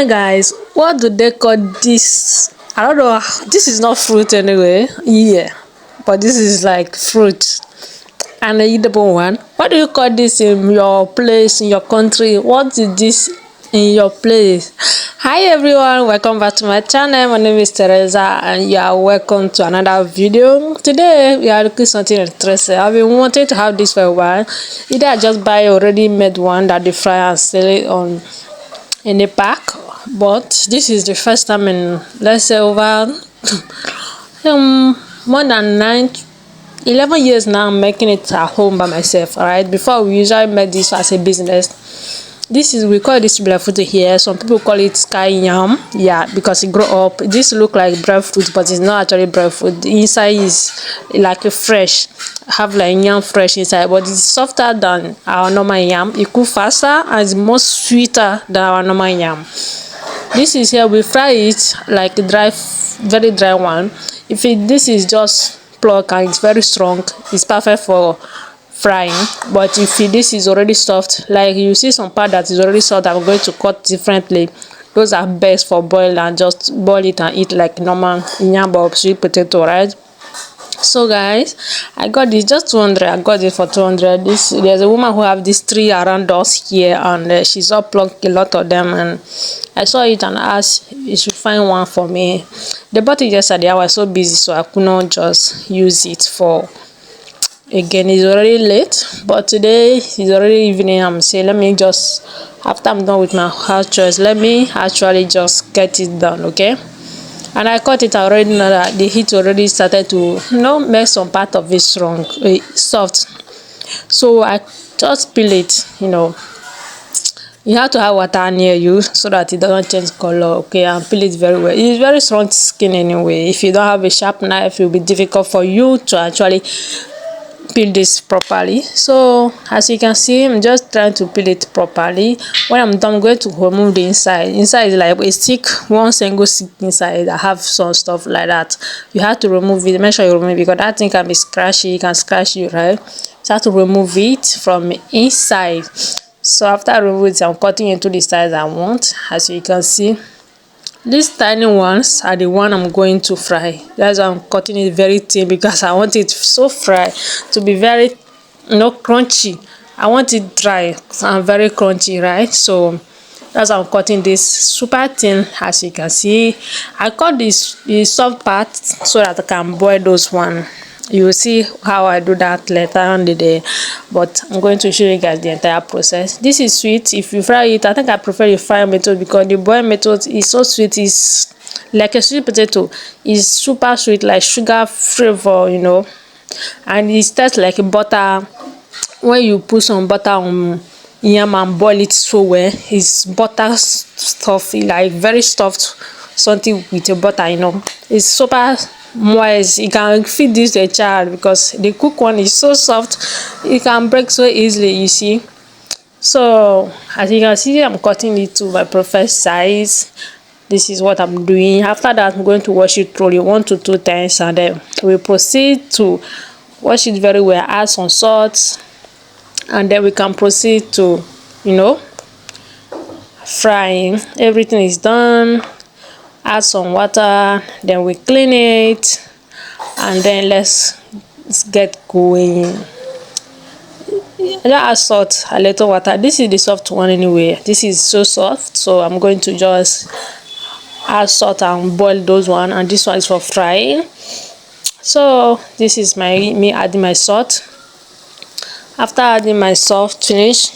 Hi guys, what do they call this? I don't know. This is not fruit anyway. Yeah, but this is like fruit, an edible one. What do you call this in your place, in your country? What is this in your place? Hi everyone, welcome back to my channel. My name is Teresa and you are welcome to another video. Today we are looking something interesting. I've been wanting to have this for a while. Either I just buy already made one that they fry and sell it on in the pack, but this is the first time in, let's say, over more than 11 years now I'm making it at home by myself. All right, before we usually make this as a business. This is, we call this breadfruit here. Some people call it sky yam, yeah, because it grow up. This look like breadfruit, but it's not actually breadfruit. The inside is like a fresh, have like yam fresh inside, but it's softer than our normal yam. It cook faster and it's more sweeter than our normal yam. This is here, we fry it like a dry, very dry one. If this is just pluck and it's very strong, it's perfect for frying. But if this is already soft, like you see some part that is already soft, I'm going to cut differently. Those are best for boil and just boil it and eat like normal yam or sweet potato, right? So guys, I got this just 200. I got it for 200. There's a woman who have this tree around us here, and she's all plucked a lot of them, and I saw it and asked if she find one for me. They bought it yesterday. I was so busy, so I could not just use it for. Again, it's already late, but today is already evening. I'm saying, let me just, after I'm done with my house chores, let me actually just get it done, okay? And I cut it. I already know that the heat already started to, make some part of it strong, soft. So I just peel it. You have to have water near you so that it doesn't change color, okay? And peel it very well. It's very strong skin anyway. If you don't have a sharp knife, it will be difficult for you to actually peel this properly. So as you can see, I'm just trying to peel it properly. When I'm done, I'm going to remove the inside. Inside is like a stick, one single stick inside. I have some stuff like that. You have to remove it. Make sure you remove it because that thing can be scratchy. It can scratch you, right? So I have to remove it from inside. So after I remove it, I'm cutting into the size I want. As you can see, these tiny ones are the one I'm going to fry. That's why I'm cutting it very thin, because I want it so fry to be very crunchy. I want it dry and very crunchy, right? So that's why I'm cutting this super thin. As you can see, I cut the soft part so that I can boil those one. You will see how I do that later on the day, but I'm going to show you guys the entire process. This is sweet. If you fry it, I think I prefer the fry method because the boil method is so sweet. It's like a sweet potato. It's super sweet, like sugar flavor, and it tastes like butter. When you put some butter on yam and boil it so well, it's butter stuff, like very soft, something with a butter. It's super moist. You can feed this to a child because the cooked one is so soft, it can break so easily, you see. So as you can see, I'm cutting it to my preferred size. This is what I'm doing. After that, I'm going to wash it thoroughly 1 to 2 times, and then we proceed to wash it very well, add some salt, and then we can proceed to frying. Everything is done. Add some water, then we clean it, and then let's get going. Just add salt, a little water. This is the soft one anyway. This is so soft, so I'm going to just add salt and boil those one, and this one is for frying. So this is me adding my salt. After adding my salt finish,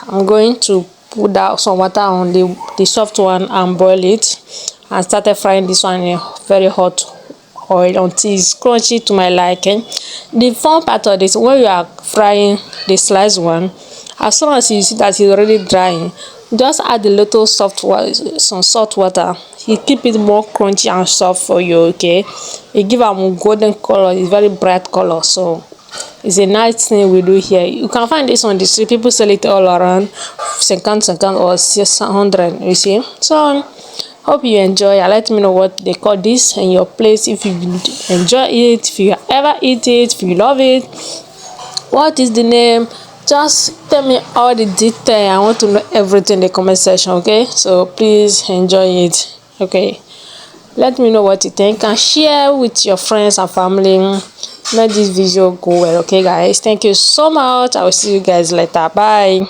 I'm going to put out some water on the soft one and boil it, and started frying this one in very hot oil until it's crunchy to my liking. The fun part of this, when you are frying the sliced one, as soon as you see that it's already drying, just add a little soft water, some salt water. It keep it more crunchy and soft for you, okay? It give a golden color. It's very bright color, so it's a nice thing we do here. You can find this on the street. People sell it all around 50 or 600, you see. So hope you enjoy. Let me know what they call this in your place, if you enjoy it, if you ever eat it, if you love it, what is the name. just tell me all the detail. I want to know everything in the comment section. Okay, so please enjoy it. Okay, let me know what you think and share with your friends and family. Let this video go well. Okay guys, thank you so much. I will see you guys later. Bye.